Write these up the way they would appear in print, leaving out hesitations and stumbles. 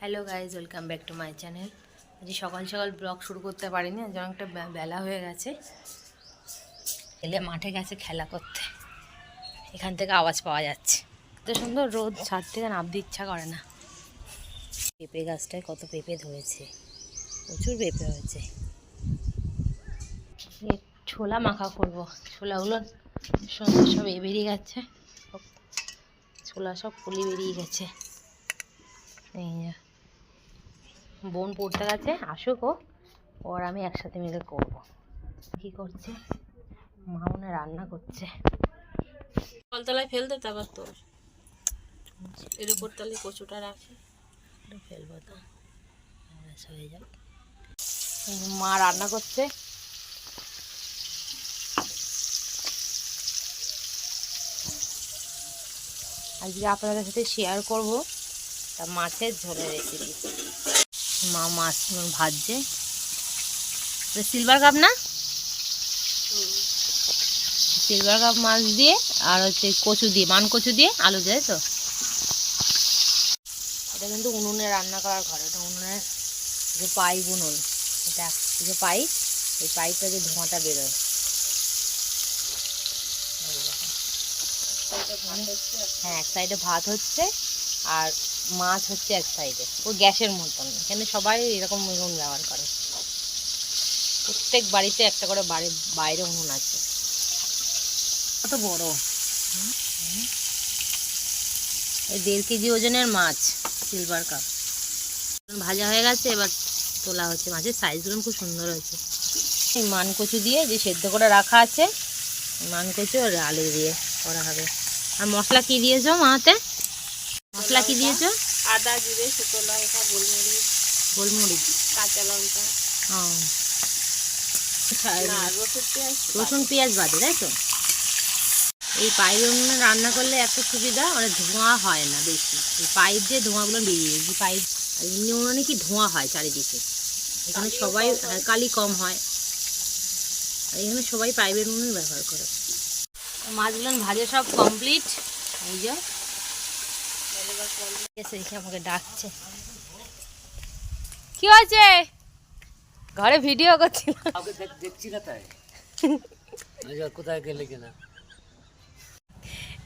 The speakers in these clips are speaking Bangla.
Hello guys, welcome back to my channel. আজ সকাল সকাল ব্লগ শুরু করতে পারিনি, যেমন একটা বেলা হয়ে গেছে। এলে মাঠে গেছে খেলা করতে, এখান থেকে আওয়াজ পাওয়া যাচ্ছে। কত সুন্দর রোদ, ছাদ থেকে নামতে ইচ্ছা করে না। পেঁপে গাছটায় কত পেঁপে ধরেছে, প্রচুর পেঁপে হয়েছে। ছোলা মাখা করবো, ছোলাগুলো সুন্দর সব বেরিয়ে গেছে, ছোলা সব ফুলি বেরিয়ে গেছে। এই বোন পড়তে গেছে, আসুক ও আর আমি একসাথে মিলে করব। কি করছে মা? মনে রান্না করছে। কলতলায় ফেল দে, তারপর তোর এর উপর তালে কচুটা রাখি, ফেলবো তো হয়ে যাক। মা রান্না করছে। আজকে আপনাদের সাথে শেয়ার করব তা মাছের ঝোলের রেসিপি। মা মাছ ভাজছে, সিলভার কাপ না, সিলভার কাপ মাছ দিয়ে আর হচ্ছে কচু দিয়ে, মান কচু দিয়ে আলু দিয়ে। তো এটা কিন্তু উনুনে রান্না করার ঘর, এটা উনুনের যে পাইপ, উনুন এটা যে পাইপ, এই পাইপটা যে ধোঁয়াটা বেরোয়। হ্যাঁ, এক সাইডে ভাত হচ্ছে আর মাছ হচ্ছে এক সাইডে। ও গ্যাসের মতন, এখানে সবাই এরকম উনুন ব্যবহার করে। প্রত্যেক বাড়িতে একটা করে বাইরে উনুন আছে। কত বড়, এই 1.5 কেজি ওজনের মাছ, সিলভার কাপ ভাজা হয়ে গেছে। এবার তোলা হচ্ছে। মাছের সাইজগুলো খুব সুন্দর হয়েছে। এই মান কচু দিয়ে যে সেদ্ধ করে রাখা আছে, মান কচু আর আলু দিয়ে করা হবে। আর মশলা কি দিয়েছো মাতে? মশলা কি দিয়েছো? আদা, জিরে, শুকনো লঙ্কা, গোলমরিচ, গোলমরিচ, কাঁচা লঙ্কা, রসুন পেঁয়াজ বাদে, তাই তো? এই পাইপ উনুনে রান্না করলে একটা সুবিধা, মানে ধোঁয়া হয় না বেশি। এই পাইপ দিয়ে ধোঁয়াগুলো বেরিয়ে যায়। পাইপ এমনি উনুনে কি ধোঁয়া হয় চারিদিকে, এখানে সবাই কালি কম হয়। আর এখানে সবাই পাইপের উনুন ব্যবহার করে। মাছগুলো ভাজা সব কমপ্লিট। এই যে এসে আমাকে ডাকছে। কি হয়েছে? ঘরে ভিডিও করছিল, দেখছি না তাই কোথায় গেলে কিনা।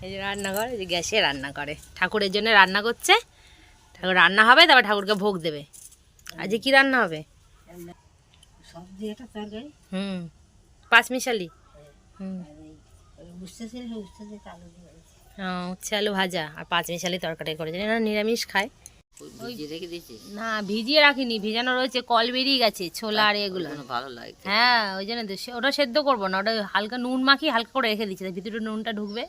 এই যে রান্নাঘর, এই যে গ্যাসে রান্না করে, ঠাকুরের জন্য রান্না করছে। ঠাকুর রান্না হবে, তারপর ঠাকুরকে ভোগ দেবে। আজকে কি রান্না হবে? সবজি, একটা তরকারি, পাঁচমিশালি, উচ্ছে আলু ভাজা আর পাঁচমিশালি তরকারি করেছে। এরা নিরামিষ খায়। না, ভিজিয়ে রাখিনি, ভিজানো রয়েছে, কল বেরিয়ে গেছে ছোলা আর এগুলো। ভালো লাগে। হ্যাঁ, ওই জন্য ওটা সেদ্ধ করবো না, ওটা হালকা নুন মাখিয়ে হালকা করে রেখে দিচ্ছি, ভিতরে নুনটা ঢুকবে।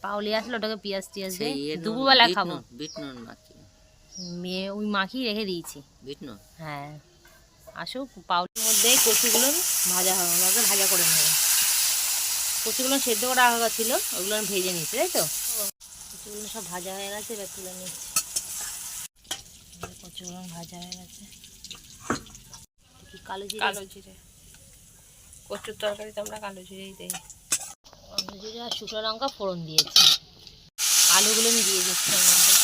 পাউলি আসলে ওটাকে পেঁয়াজ টিয়াজ দিয়ে দুপুরবেলা খাবো। মেয়ে ওই মাখিয়ে রেখে দিয়েছি। হ্যাঁ, আসুক। পাউলির মধ্যে কচুগুলো ভাজা হবে, আমাকে ভাজা করে নেবে। কচুগুলো সেদ্ধ করা রাখা ছিল, ওগুলো আমি ভেজে নিচ্ছি, তাই তো? কচুগুলো সব ভাজা হয়ে গেছে, এবার তুলে নিচ্ছি। কচুগুলো ভাজা হয়ে গেছে। কালো জিরে, কচুর তরকারিতে আমরা কালো জিরেই দিই। কালো জিরে আর শুকনো লঙ্কা ফোড়ন দিয়েছি। আলুগুলো আমি দিয়ে দিচ্ছি এর মধ্যে।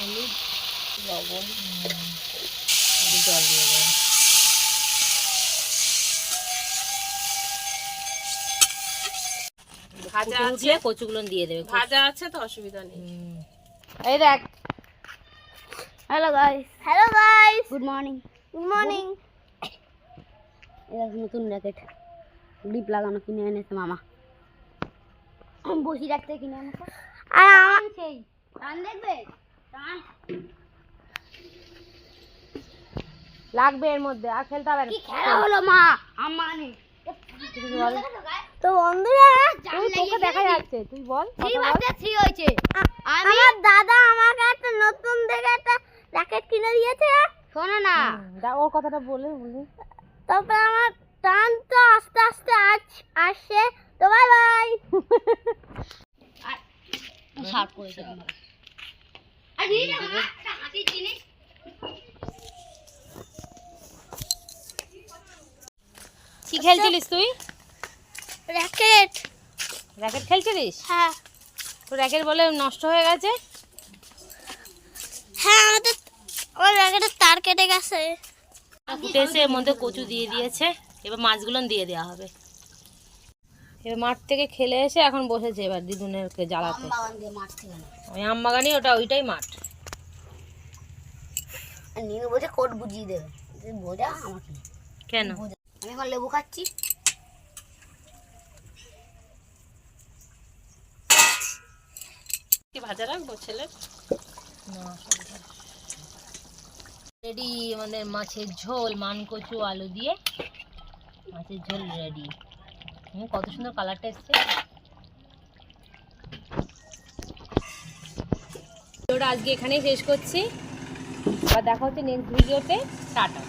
হলুদ, লবণ, জল দিয়ে দেবো। ভাজা আছে, কচুগুলো দিয়ে দেবে। ভাজা আছে তো অসুবিধা নেই। এই দেখ, হ্যালো গাইস, গুড মর্নিং। এটা নতুন র্যাকেট, গ্রিপ লাগানো কিনে এনেছে মামা, বসি রাখতে কিনে এনেছে। আর আমার সেই টান দেখবে, টান লাগবে এর মধ্যে, আর খেলতে হবে না। কি খেলা হলো মা আমানে। তো বন্ধুরা, তোকে দেখা যাচ্ছে, তুই বল। থ্রি হয়েছে। আমার দাদা আমাকে একটা নতুন দেখে একটা র্যাকেট কিনে দিয়েছে, শোনো না, ওর কথাটা বলে বলি। তারপরে আমার টান তো আস্তে আস্তে আসছে, তো বাই বাই। শার্ট করেছে কি খেলছিলিস তুই? র্যাকেট। র্যাকেট খেলছিলিস? হ্যাঁ তো র্যাকেট বলে নষ্ট হয়ে গেছে? হ্যাঁ, আমার র্যাকেটের তার কেটে গেছে। ফুটে এসে এর মধ্যে কচু দিয়ে দিয়েছে, এবার মাছগুলো দিয়ে দেওয়া হবে। এবার মাঠ থেকে খেলে এসে এখন বসেছে এবার দিদুনেরকে জ্বালাতে। ওই আমবাগানি ওইটাই মাঠ। নিয়ে বসে কোট বুঝিয়ে দেবে, বোঝা আমাকে কেন? আমি এখন লেবু খাচ্ছি। কি ভাজা রাখবো ছেলে? রেডি আমাদের মাছের ঝোল, মানকচু আলু দিয়ে মাছের ঝোল রেডি। কত সুন্দর কালারটা এসছে। ভিডিওটা আজকে এখানেই শেষ করছি, আবার দেখা হচ্ছে নেক্সট ভিডিওতে। টাটা।